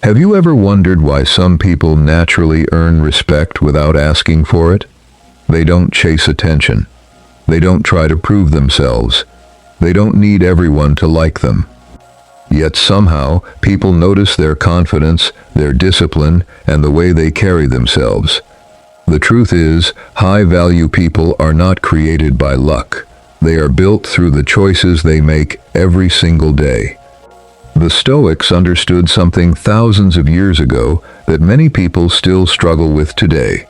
Have you ever wondered why some people naturally earn respect without asking for it? They don't chase attention. They don't try to prove themselves. They don't need everyone to like them. Yet somehow, people notice their confidence, their discipline, and the way they carry themselves. The truth is, high-value people are not created by luck. They are built through the choices they make every single day. The Stoics understood something thousands of years ago that many people still struggle with today.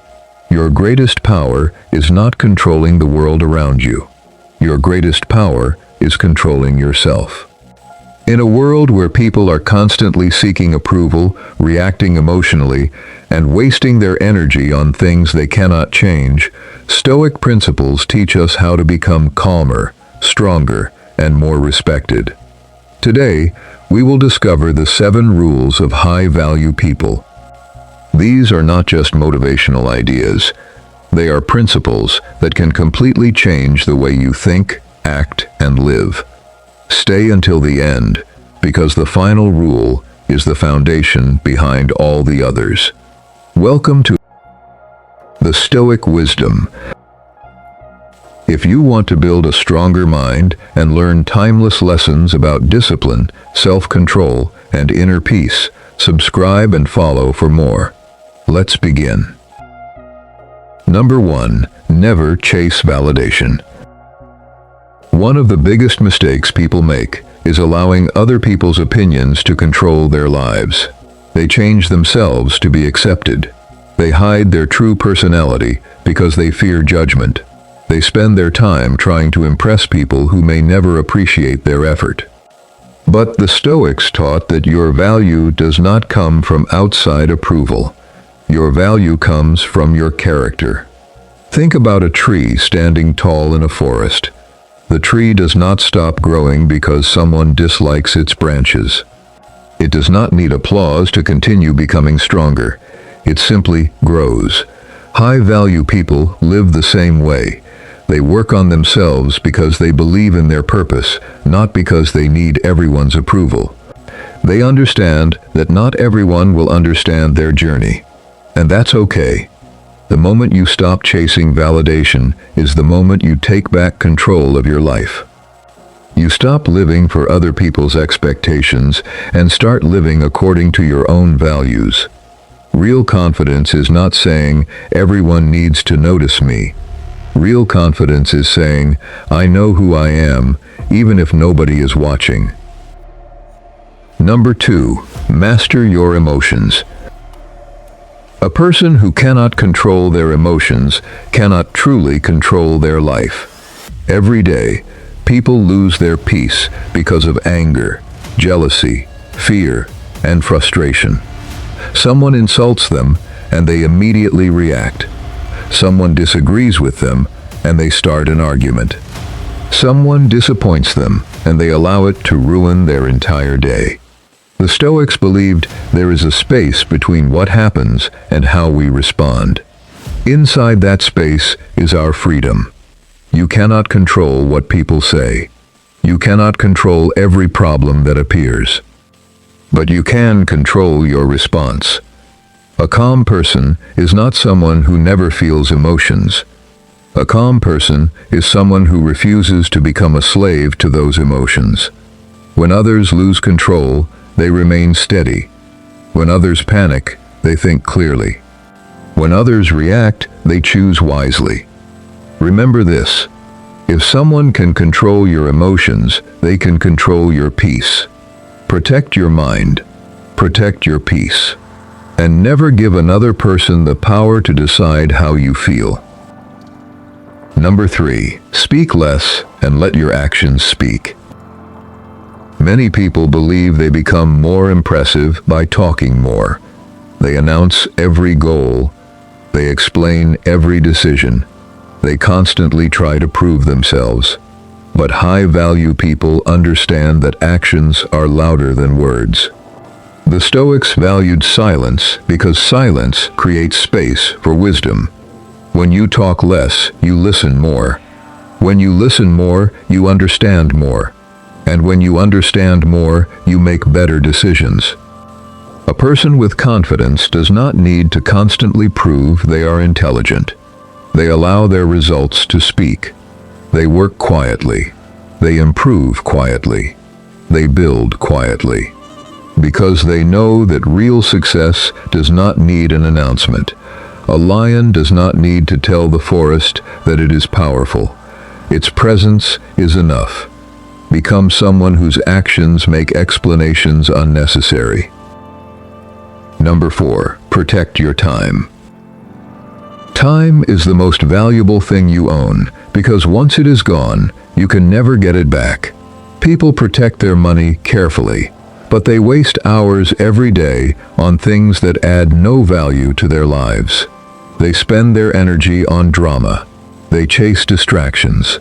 Your greatest power is not controlling the world around you. Your greatest power is controlling yourself. In a world where people are constantly seeking approval, reacting emotionally, and wasting their energy on things they cannot change, Stoic principles teach us how to become calmer, stronger, and more respected. Today, we will discover the 7 rules of high-value people. These are not just motivational ideas. They are principles that can completely change the way you think, act, and live. Stay until the end, because the final rule is the foundation behind all the others. Welcome to the Stoic Wisdom. If you want to build a stronger mind and learn timeless lessons about discipline, self-control, and inner peace, subscribe and follow for more. Let's begin. Number 1. Never chase validation. One of the biggest mistakes people make is allowing other people's opinions to control their lives. They change themselves to be accepted. They hide their true personality because they fear judgment. They spend their time trying to impress people who may never appreciate their effort. But the Stoics taught that your value does not come from outside approval. Your value comes from your character. Think about a tree standing tall in a forest. The tree does not stop growing because someone dislikes its branches. It does not need applause to continue becoming stronger. It simply grows. High-value people live the same way. They work on themselves because they believe in their purpose, not because they need everyone's approval. They understand that not everyone will understand their journey. And that's okay. The moment you stop chasing validation is the moment you take back control of your life. You stop living for other people's expectations and start living according to your own values. Real confidence is not saying, "Everyone needs to notice me." Real confidence is saying, "I know who I am, even if nobody is watching." Number 2. Master your emotions. A person who cannot control their emotions cannot truly control their life. Every day, people lose their peace because of anger, jealousy, fear, and frustration. Someone insults them, and they immediately react. Someone disagrees with them, and they start an argument. Someone disappoints them, and they allow it to ruin their entire day. The Stoics believed there is a space between what happens and how we respond. Inside that space is our freedom. You cannot control what people say. You cannot control every problem that appears. But you can control your response. A calm person is not someone who never feels emotions. A calm person is someone who refuses to become a slave to those emotions. When others lose control, they remain steady. When others panic, they think clearly. When others react, they choose wisely. Remember this: if someone can control your emotions, they can control your peace. Protect your mind. Protect your peace. And never give another person the power to decide how you feel. Number 3. Speak less and let your actions speak. Many people believe they become more impressive by talking more. They announce every goal. They explain every decision. They constantly try to prove themselves. But high-value people understand that actions are louder than words. The Stoics valued silence because silence creates space for wisdom. When you talk less, you listen more. When you listen more, you understand more. And when you understand more, you make better decisions. A person with confidence does not need to constantly prove they are intelligent. They allow their results to speak. They work quietly. They improve quietly. They build quietly. Because they know that real success does not need an announcement. A lion does not need to tell the forest that it is powerful. Its presence is enough. Become someone whose actions make explanations unnecessary. Number 4, protect your time. Time is the most valuable thing you own, because once it is gone, you can never get it back. People protect their money carefully, but they waste hours every day on things that add no value to their lives. They spend their energy on drama. They chase distractions.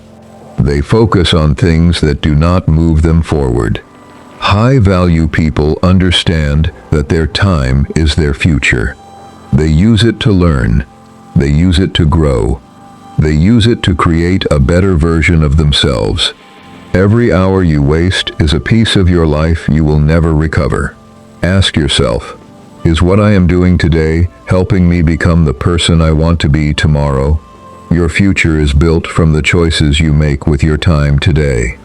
They focus on things that do not move them forward. High-value people understand that their time is their future. They use it to learn. They use it to grow. They use it to create a better version of themselves. Every hour you waste is a piece of your life you will never recover. Ask yourself, is what I am doing today helping me become the person I want to be tomorrow? Your future is built from the choices you make with your time today.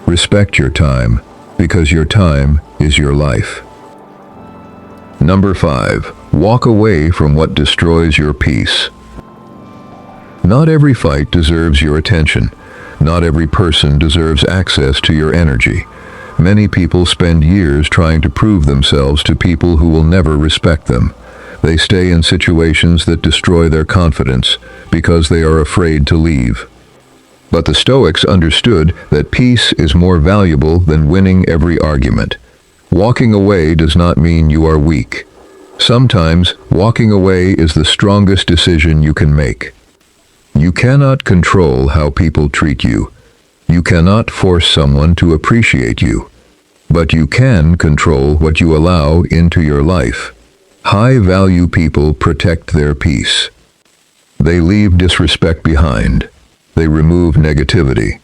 Respect your time, because your time is your life. Number 5, walk away from what destroys your peace. Not every fight deserves your attention. Not every person deserves access to your energy. Many people spend years trying to prove themselves to people who will never respect them. They stay in situations that destroy their confidence because they are afraid to leave. But the Stoics understood that peace is more valuable than winning every argument. Walking away does not mean you are weak. Sometimes, walking away is the strongest decision you can make. You cannot control how people treat you. You cannot force someone to appreciate you. But you can control what you allow into your life. High-value people protect their peace. They leave disrespect behind. They remove negativity.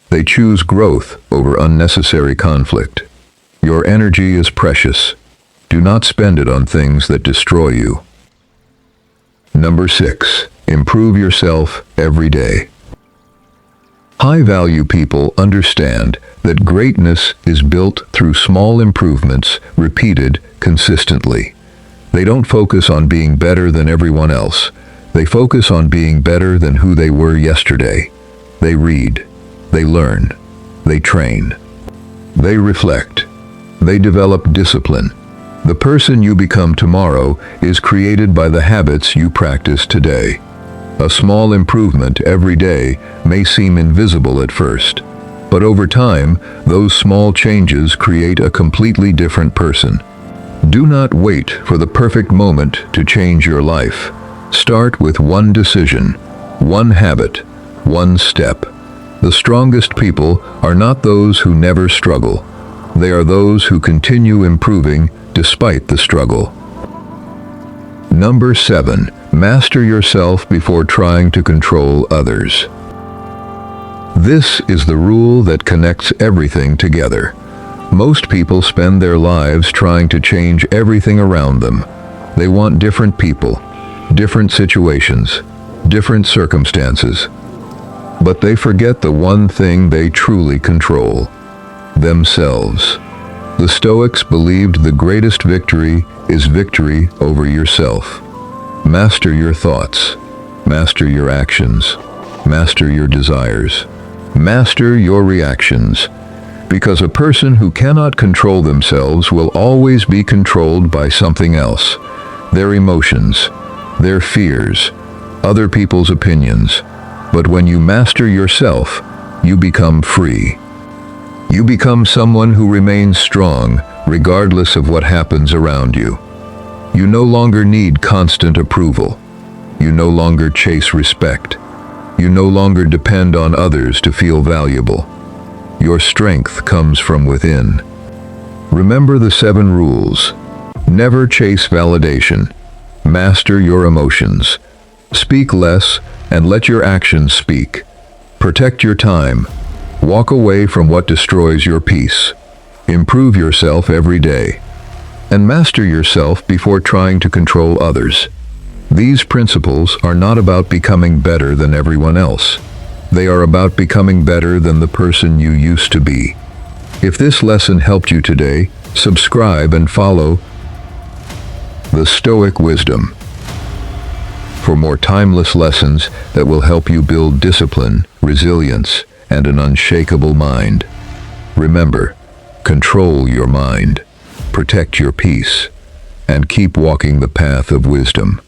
They choose growth over unnecessary conflict. Your energy is precious. Do not spend it on things that destroy you. Number 6, improve yourself every day. High-value people understand that greatness is built through small improvements repeated consistently. They don't focus on being better than everyone else. They focus on being better than who they were yesterday. They read. They learn. They train. They reflect. They develop discipline. The person you become tomorrow is created by the habits you practice today. A small improvement every day may seem invisible at first, but over time, those small changes create a completely different person. Do not wait for the perfect moment to change your life. Start with one decision, one habit, one step. The strongest people are not those who never struggle. They are those who continue improving despite the struggle. Number 7, master yourself before trying to control others. This is the rule that connects everything together. Most people spend their lives trying to change everything around them. They want different people, different situations, different circumstances. But they forget the one thing they truly control: themselves. The Stoics believed the greatest victory is victory over yourself. Master your thoughts. Master your actions. Master your desires. Master your reactions. Because a person who cannot control themselves will always be controlled by something else. Their emotions, their fears, other people's opinions. But when you master yourself, you become free. You become someone who remains strong, regardless of what happens around you. You no longer need constant approval. You no longer chase respect. You no longer depend on others to feel valuable. Your strength comes from within. Remember the 7 rules. Never chase validation. Master your emotions. Speak less and let your actions speak. Protect your time. Walk away from what destroys your peace. Improve yourself every day. and master yourself before trying to control others. These principles are not about becoming better than everyone else. They are about becoming better than the person you used to be. If this lesson helped you today, subscribe and follow the Stoic Wisdom for more timeless lessons that will help you build discipline, resilience, and an unshakable mind. Remember, control your mind, protect your peace, and keep walking the path of wisdom.